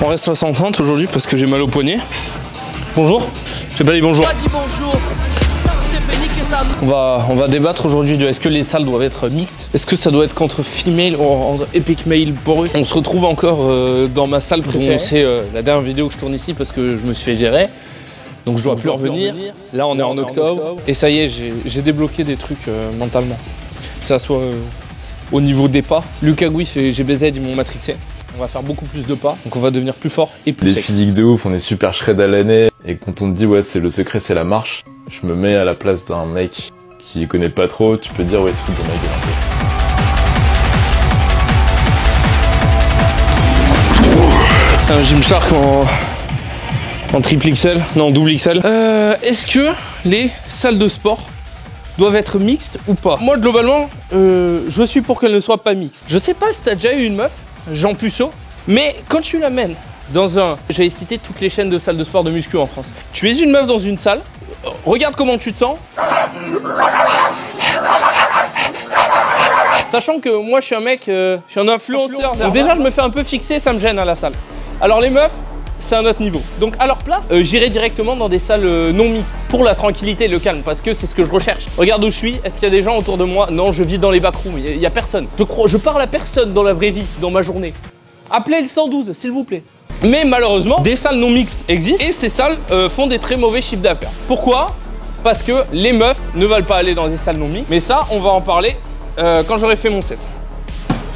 On reste à 130 aujourd'hui parce que j'ai mal au poignet. Bonjour. J'ai pas dit bonjour. On va débattre aujourd'hui de est-ce que les salles doivent être mixtes. Est-ce que ça doit être contre female ou entre epic male boy. On se retrouve encore dans ma salle préférée. C'est la dernière vidéo que je tourne ici parce que je me suis fait virer. Donc je dois plus revenir. Là on est en octobre. Et ça y est, j'ai débloqué des trucs mentalement. Que ça soit au niveau des pas. Lucas Gouif et GBZ ils m'ont matrixé. On va faire beaucoup plus de pas, donc on va devenir plus fort et plus les sec. physiques de ouf, on est super shred à l'année. Et quand on te dit ouais c'est le secret c'est la marche, je me mets à la place d'un mec qui connaît pas trop, tu peux dire ouais se fout de ma gueule un peu. Un Gymshark en triple XL, non double XL. Est-ce que les salles de sport doivent être mixtes ou pas? Moi globalement, je suis pour qu'elles ne soient pas mixtes. Je sais pas si t'as déjà eu une meuf, Jean Puceau, mais quand tu l'amènes dans un... J'avais cité toutes les chaînes de salles de sport de muscu en France. Tu es une meuf dans une salle, regarde comment tu te sens. Sachant que moi je suis un mec, je suis un influenceur. Donc déjà je me fais un peu fixer, ça me gêne à la salle. Alors les meufs, c'est un autre niveau. Donc à leur place, j'irai directement dans des salles non mixtes. Pour la tranquillité et le calme, parce que c'est ce que je recherche. Regarde où je suis, est-ce qu'il y a des gens autour de moi? Non, je vis dans les backrooms, il n'y a personne. Je parle à personne dans la vraie vie, dans ma journée. Appelez le 112, s'il vous plaît. Mais malheureusement, des salles non mixtes existent et ces salles font des très mauvais chiffres d'affaires. Pourquoi? Parce que les meufs ne veulent pas aller dans des salles non mixtes. Mais ça, on va en parler quand j'aurai fait mon set.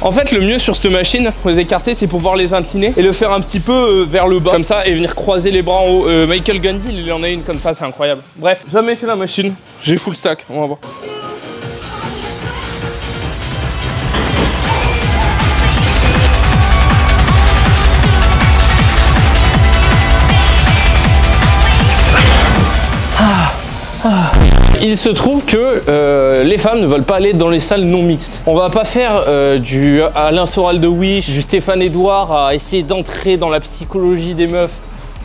En fait, le mieux sur cette machine, pour les écarter, c'est pouvoir les incliner et le faire un petit peu vers le bas, comme ça, et venir croiser les bras en haut. Michael Gandhi, il en a une comme ça, c'est incroyable. Bref, jamais fait la machine, j'ai full stack, on va voir. Il se trouve que les femmes ne veulent pas aller dans les salles non mixtes. On va pas faire du Alain Soral de Wish, du Stéphane Edouard à essayer d'entrer dans la psychologie des meufs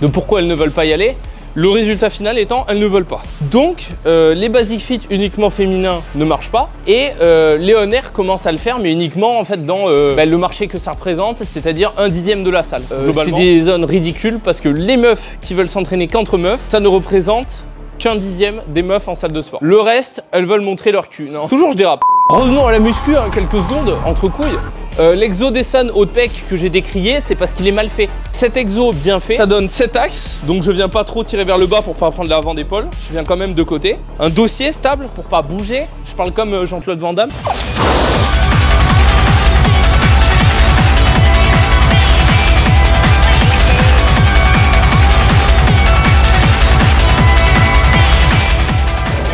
de pourquoi elles ne veulent pas y aller. Le résultat final étant, elles ne veulent pas. Donc, les Basic Fit uniquement féminins ne marchent pas. Et Léonaire commence à le faire, mais uniquement en fait dans le marché que ça représente, c'est-à-dire 1/10 de la salle. C'est des zones ridicules parce que les meufs qui veulent s'entraîner qu'entre meufs, ça ne représente qu'un 1/10 des meufs en salle de sport. Le reste, elles veulent montrer leur cul. Non. Toujours je dérape. Revenons à la muscu, hein, quelques secondes, entre couilles. L'exo Dessan haut de pec que j'ai décrié, c'est parce qu'il est mal fait. Cet exo bien fait, ça donne 7 axes, donc je viens pas trop tirer vers le bas pour pas prendre l'avant d'épaule. Je viens quand même de côté. Un dossier stable pour pas bouger. Je parle comme Jean-Claude Van Damme.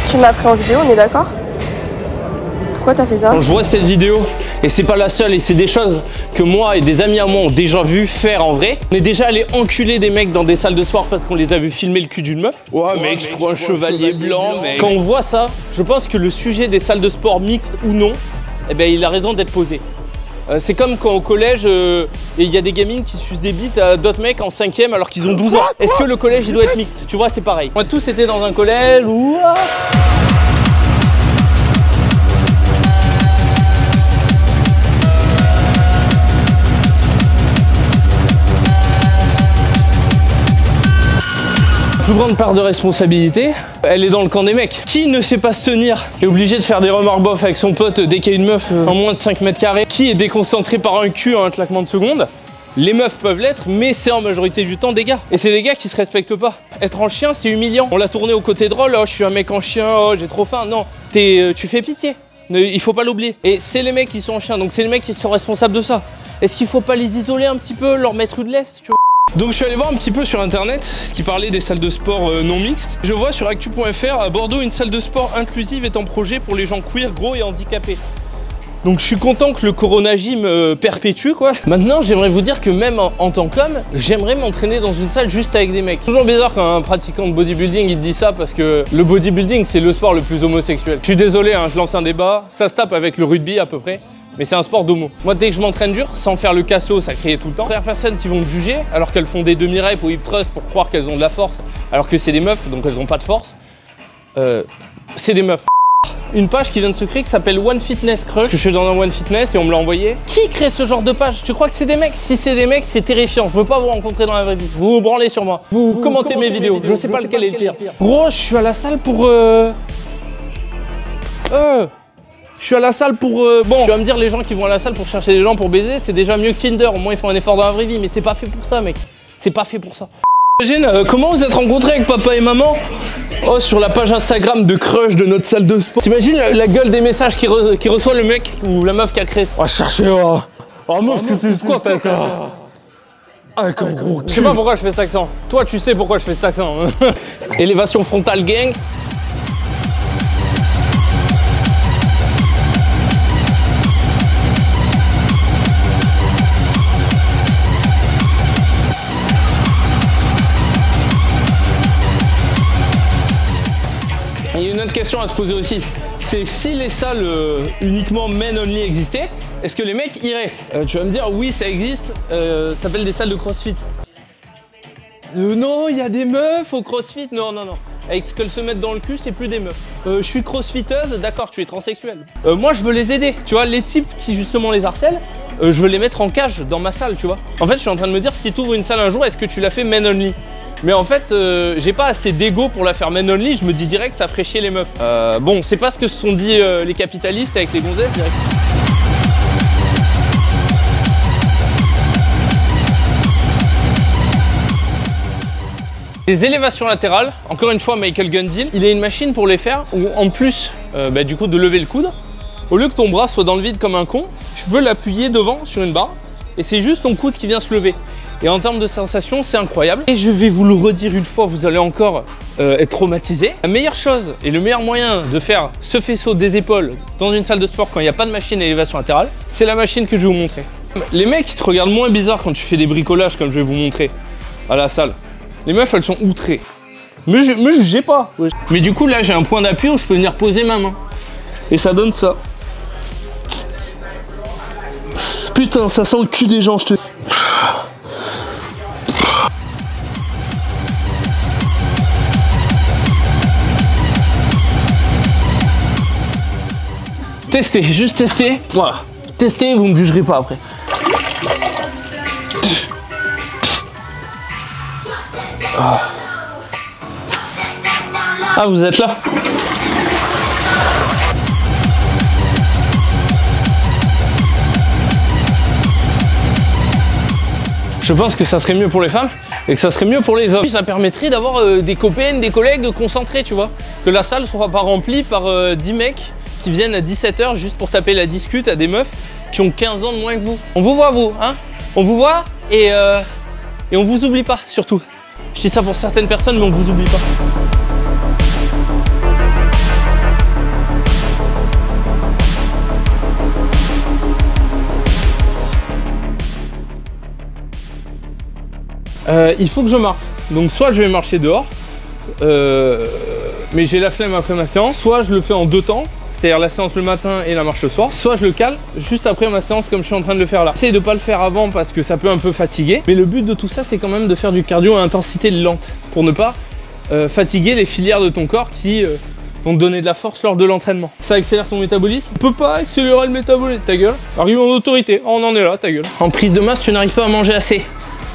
Tu m'as pris en vidéo, on est d'accord? Pourquoi t'as fait ça? Quand je vois cette vidéo, et c'est pas la seule, et c'est des choses que moi et des amis à moi ont déjà vu faire en vrai. On est déjà allé enculer des mecs dans des salles de sport parce qu'on les a vu filmer le cul d'une meuf. Ouais mec, je trouve un chevalier blanc, mec. Quand on voit ça, je pense que le sujet des salles de sport mixtes ou non, eh ben, il a raison d'être posé. C'est comme quand au collège, il y a des gamines qui sucent des bites à d'autres mecs en 5e alors qu'ils ont 12 ans. Est-ce que le collège il doit être mixte? Tu vois, c'est pareil. Moi tous étaient dans un collège où... Plus grande part de responsabilité, elle est dans le camp des mecs. Qui ne sait pas se tenir est obligé de faire des remarques bof avec son pote dès qu'il y a une meuf en moins de 5 mètres carrés. Qui est déconcentré par un cul en un claquement de seconde? Les meufs peuvent l'être, mais c'est en majorité du temps des gars. Et c'est des gars qui se respectent pas. Être en chien, c'est humiliant. On l'a tourné au côté drôle, oh je suis un mec en chien, oh j'ai trop faim. Non, tu fais pitié. Il faut pas l'oublier. Et c'est les mecs qui sont en chien, donc c'est les mecs qui sont responsables de ça. Est-ce qu'il faut pas les isoler un petit peu, leur mettre une laisse, tu vois? Donc je suis allé voir un petit peu sur internet ce qui parlait des salles de sport non mixtes. Je vois sur actu.fr à Bordeaux une salle de sport inclusive est en projet pour les gens queer, gros et handicapés. Donc je suis content que le Corona Gym perpétue quoi. Maintenant j'aimerais vous dire que même en tant qu'homme, j'aimerais m'entraîner dans une salle juste avec des mecs. Toujours bizarre quand un pratiquant de bodybuilding il te dit ça parce que le bodybuilding c'est le sport le plus homosexuel. Je suis désolé, hein, je lance un débat, ça se tape avec le rugby à peu près. Mais c'est un sport d'homo. Moi, dès que je m'entraîne dur, sans faire le cassos à crier tout le temps, il y a personnes qui vont me juger alors qu'elles font des demi-reps ou hip thrust pour croire qu'elles ont de la force, alors que c'est des meufs, donc elles n'ont pas de force. C'est des meufs. une page qui vient de se créer qui s'appelle One Fitness Crush. Parce que je suis dans un One Fitness et on me l'a envoyé. Qui crée ce genre de page? Tu crois que c'est des mecs? Si c'est des mecs, c'est terrifiant. Je veux pas vous rencontrer dans la vraie vie. Vous vous branlez sur moi. Vous commentez mes vidéos. Je sais pas lequel est le pire. Gros, je suis à la salle pour... Je suis à la salle pour... Bon, tu vas me dire, les gens qui vont à la salle pour chercher des gens pour baiser, c'est déjà mieux que Tinder. Au moins, ils font un effort dans la vraie vie. Mais c'est pas fait pour ça, mec. C'est pas fait pour ça. Imagine, comment vous êtes rencontrés avec papa et maman? Oh, sur la page Instagram de crush de notre salle de sport. T'imagines la gueule des messages qui reçoit le mec ou la meuf qui a créé ça? On va chercher, oh meuf, que c'est squat avec un gros. Je sais pas pourquoi je fais cet accent. Toi, tu sais pourquoi je fais cet accent. Élévation frontale gang. Il y a une autre question à se poser aussi, c'est si les salles uniquement men only existaient, est-ce que les mecs iraient? Tu vas me dire oui ça existe, ça s'appelle des salles de crossfit. Non, il y a des meufs au crossfit, non. Avec ce qu'elles se mettent dans le cul, c'est plus des meufs. Je suis crossfiteuse, d'accord, tu es transsexuelle. Moi je veux les aider, tu vois, les types qui justement les harcèlent, je veux les mettre en cage dans ma salle, tu vois. En fait je suis en train de me dire, si tu ouvres une salle un jour, est-ce que tu la fais men only? Mais en fait, j'ai pas assez d'ego pour la faire men only, je me dis direct que ça ferait chier les meufs. Bon, c'est pas ce que se sont dit les capitalistes avec les gonzesses direct. Les élévations latérales, encore une fois Michael Gundil, il a une machine pour les faire où en plus du coup de lever le coude, au lieu que ton bras soit dans le vide comme un con, je peux l'appuyer devant sur une barre et c'est juste ton coude qui vient se lever. Et en termes de sensation, c'est incroyable. Et je vais vous le redire une fois, vous allez encore être traumatisé. La meilleure chose et le meilleur moyen de faire ce faisceau des épaules dans une salle de sport quand il n'y a pas de machine d'élévation latérale, c'est la machine que je vais vous montrer. Les mecs, ils te regardent moins bizarre quand tu fais des bricolages comme je vais vous montrer à la salle. Les meufs, elles sont outrées. Me jugez pas. Ouais. Mais du coup, là, j'ai un point d'appui où je peux venir poser ma main. Et ça donne ça. Putain, ça sent le cul des gens, je te... Testez, juste testez. Voilà. Testez, vous me jugerez pas après. Ah, vous êtes là? Je pense que ça serait mieux pour les femmes et que ça serait mieux pour les hommes. Ça permettrait d'avoir des copains, des collègues concentrés, tu vois. Que la salle soit pas remplie par 10 mecs qui viennent à 17 h juste pour taper la discute à des meufs qui ont 15 ans de moins que vous. On vous voit, vous, hein? On vous voit et on vous oublie pas, surtout. Je dis ça pour certaines personnes, mais on vous oublie pas. Il faut que je marche. Donc soit je vais marcher dehors, mais j'ai la flemme après ma séance, soit je le fais en 2 temps, c'est-à-dire la séance le matin et la marche le soir, soit je le cale juste après ma séance comme je suis en train de le faire là. J'essaie de pas le faire avant parce que ça peut un peu fatiguer, mais le but de tout ça c'est quand même de faire du cardio à intensité lente pour ne pas fatiguer les filières de ton corps qui vont te donner de la force lors de l'entraînement. Ça accélère ton métabolisme. On peut pas accélérer le métabolisme, ta gueule. Argument d'autorité, on en est là, ta gueule. En prise de masse, tu n'arrives pas à manger assez.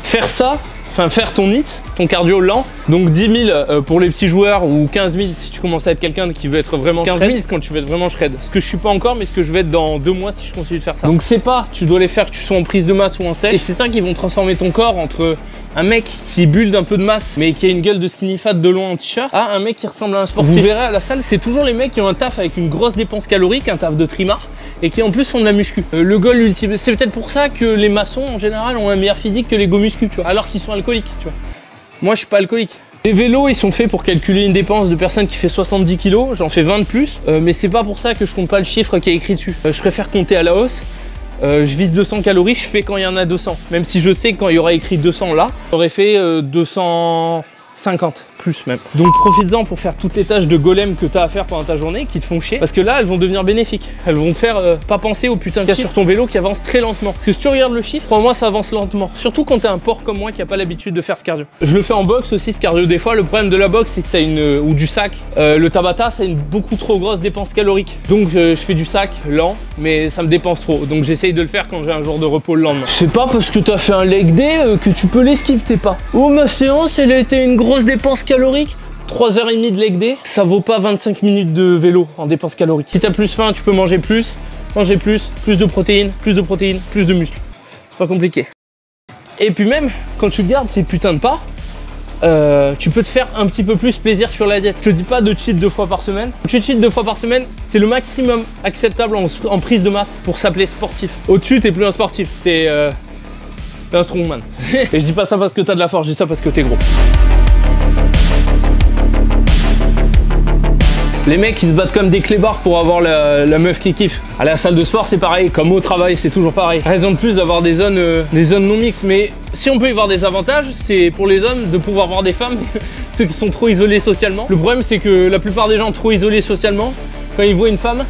Faire ça, enfin faire ton HIIT, ton cardio lent, donc 10 000 pour les petits joueurs ou 15 000 si tu commences à être quelqu'un qui veut être vraiment 15 000 quand tu veux être vraiment shred. Ce que je suis pas encore, mais ce que je vais être dans 2 mois si je continue de faire ça. Donc c'est pas, tu dois les faire que tu sois en prise de masse ou en sèche, et c'est ça qui vont transformer ton corps entre un mec qui build un peu de masse mais qui a une gueule de skinny fat de loin en t-shirt à un mec qui ressemble à un sportif. Vous verrez à la salle, c'est toujours les mecs qui ont un taf avec une grosse dépense calorique, un taf de trimar et qui en plus font de la muscu. Le goal ultime, c'est peut-être pour ça que les maçons en général ont un meilleur physique que les go muscu, tu vois, alors qu'ils sont alcooliques, tu vois. Moi je suis pas alcoolique. Les vélos ils sont faits pour calculer une dépense de personne qui fait 70 kg, j'en fais 20 de plus, mais c'est pas pour ça que je compte pas le chiffre qui est écrit dessus. Je préfère compter à la hausse. Je vise 200 calories, je fais quand il y en a 200. Même si je sais que quand il y aura écrit 200 là, j'aurais fait 250. plus même. Donc profites-en pour faire toutes les tâches de golem que tu as à faire pendant ta journée qui te font chier, parce que là elles vont devenir bénéfiques. Elles vont te faire pas penser au putain de chiffre sur ton vélo qui avance très lentement. Parce que si tu regardes le chiffre, crois-moi ça avance lentement. Surtout quand t'es un porc comme moi qui a pas l'habitude de faire ce cardio. Je le fais en boxe aussi ce cardio des fois. Le problème de la boxe c'est que ça a une ou du sac. Le Tabata ça a une beaucoup trop grosse dépense calorique. Donc je fais du sac lent, mais ça me dépense trop. Donc j'essaye de le faire quand j'ai un jour de repos le lendemain. C'est pas parce que t'as fait un leg day que tu peux les skip, t'es pas. Oh ma séance elle a été une grosse dépense calorique. 3h30 de leg day, ça vaut pas 25 minutes de vélo en dépense calorique. Si t'as plus faim, tu peux manger plus de protéines, plus de muscles. C'est pas compliqué. Et puis même, quand tu gardes ces putains de pas, tu peux te faire un petit peu plus plaisir sur la diète. Je te dis pas de cheat 2 fois par semaine. Tu cheat 2 fois par semaine, c'est le maximum acceptable en prise de masse pour s'appeler sportif. Au-dessus, t'es plus un sportif, t'es un strongman. Et je dis pas ça parce que t'as de la force, je dis ça parce que t'es gros. Les mecs ils se battent comme des clébards pour avoir la meuf qui kiffe. À la salle de sport c'est pareil, comme au travail c'est toujours pareil. Raison de plus d'avoir des zones non mixtes. Mais si on peut y voir des avantages, c'est pour les hommes de pouvoir voir des femmes, ceux qui sont trop isolés socialement. Le problème c'est que la plupart des gens trop isolés socialement, quand ils voient une femme,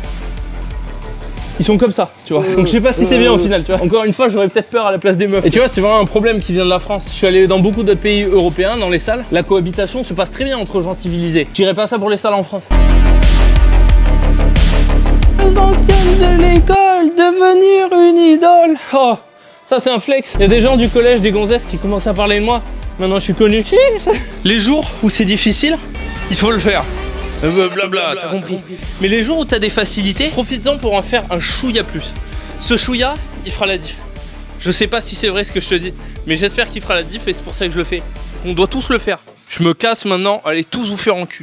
ils sont comme ça, tu vois. Donc je sais pas si c'est bien au final, tu vois. Encore une fois, j'aurais peut-être peur à la place des meufs. Et tu vois, c'est vraiment un problème qui vient de la France. Je suis allé dans beaucoup d'autres pays européens, dans les salles. La cohabitation se passe très bien entre gens civilisés. Je dirais pas ça pour les salles en France. Les anciennes de l'école, devenir une idole. Oh, ça c'est un flex. Il y a des gens du collège, des gonzesses qui commencent à parler de moi. Maintenant je suis connu. Les jours où c'est difficile, il faut le faire. Blabla, t'as compris. Mais les jours où t'as des facilités, profites-en pour en faire un chouïa plus. Ce chouïa, il fera la diff. Je sais pas si c'est vrai ce que je te dis, mais j'espère qu'il fera la diff et c'est pour ça que je le fais. On doit tous le faire. Je me casse maintenant, allez tous vous faire enculer.